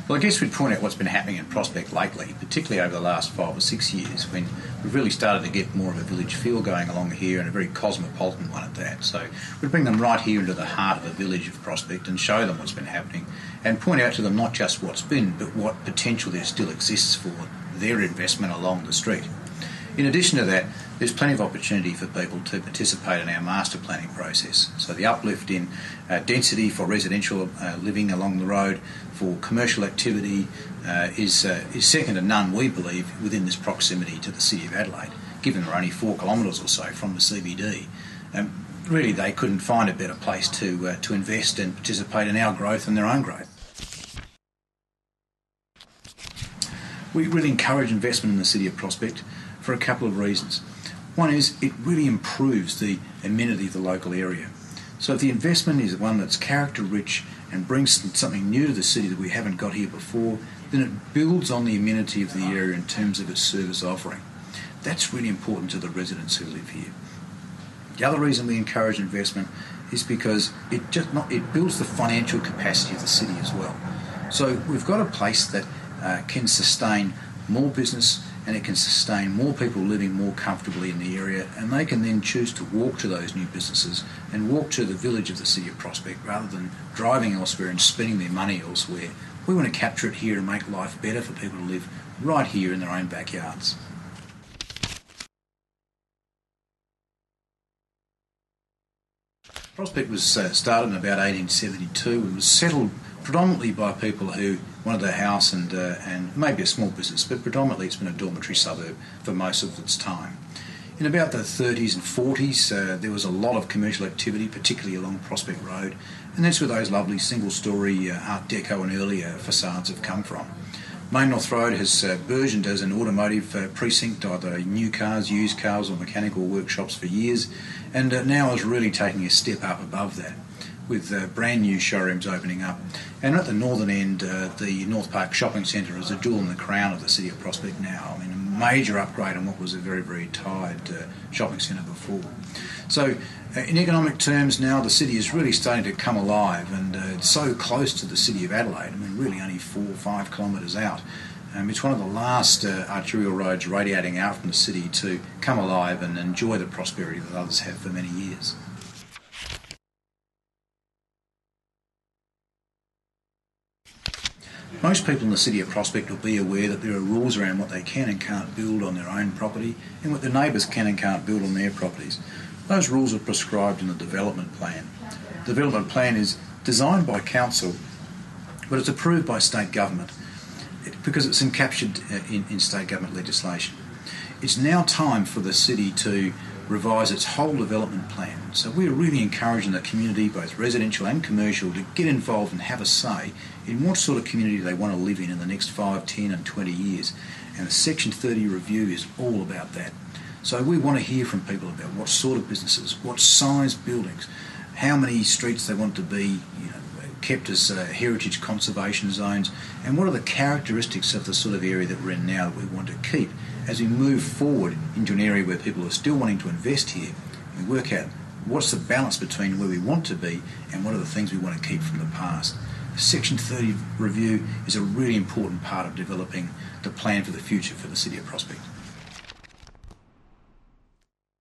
Well, I guess we'd point out what's been happening in Prospect lately, particularly over the last 5 or 6 years, when we've really started to get more of a village feel going along here, and a very cosmopolitan one at that. So we'd bring them right here into the heart of the village of Prospect and show them what's been happening, and point out to them not just what's been, but what potential there still exists for their investment along the street. In addition to that, there's plenty of opportunity for people to participate in our master planning process. So the uplift in density for residential living along the road, for commercial activity, is second to none, we believe, within this proximity to the City of Adelaide, given we're only 4 kilometres or so from the CBD. Really, they couldn't find a better place to invest and participate in our growth and their own growth. We really encourage investment in the City of Prospect for a couple of reasons. One is it really improves the amenity of the local area. So if the investment is one that's character rich and brings something new to the city that we haven't got here before, then it builds on the amenity of the area in terms of its service offering. That's really important to the residents who live here. The other reason we encourage investment is because it builds the financial capacity of the city as well. So we've got a place that can sustain more business, and it can sustain more people living more comfortably in the area, and they can then choose to walk to those new businesses and walk to the village of the City of Prospect rather than driving elsewhere and spending their money elsewhere. We want to capture it here and make life better for people to live right here in their own backyards. Prospect was started in about 1872 and was settled predominantly by people who wanted a house and maybe a small business, but predominantly it's been a dormitory suburb for most of its time. In about the 30s and 40s, there was a lot of commercial activity, particularly along Prospect Road, and that's where those lovely single-storey Art Deco and earlier facades have come from. Main North Road has burgeoned as an automotive precinct, either new cars, used cars or mechanical workshops for years, and now is really taking a step up above that, with brand new showrooms opening up. And at the northern end, the North Park Shopping Centre is a jewel in the crown of the City of Prospect now. I mean, a major upgrade on what was a very, very tired shopping centre before. So in economic terms now, the city is really starting to come alive, and it's so close to the City of Adelaide. I mean, really only 4 or 5 kilometres out. It's one of the last arterial roads radiating out from the city to come alive and enjoy the prosperity that others have for many years. Most people in the City of Prospect will be aware that there are rules around what they can and can't build on their own property and what their neighbours can and can't build on their properties. Those rules are prescribed in the development plan. The development plan is designed by council, but it's approved by state government because it's encaptured in state government legislation. It's now time for the city to revise its whole development plan. So we're really encouraging the community, both residential and commercial, to get involved and have a say in what sort of community they want to live in the next 5, 10 and 20 years. And the Section 30 review is all about that. So we want to hear from people about what sort of businesses, what size buildings, how many streets they want to be kept as heritage conservation zones, and what are the characteristics of the sort of area that we're in now that we want to keep as we move forward into an area where people are still wanting to invest here. We work out what's the balance between where we want to be and what are the things we want to keep from the past. The Section 30 review is a really important part of developing the plan for the future for the City of Prospect.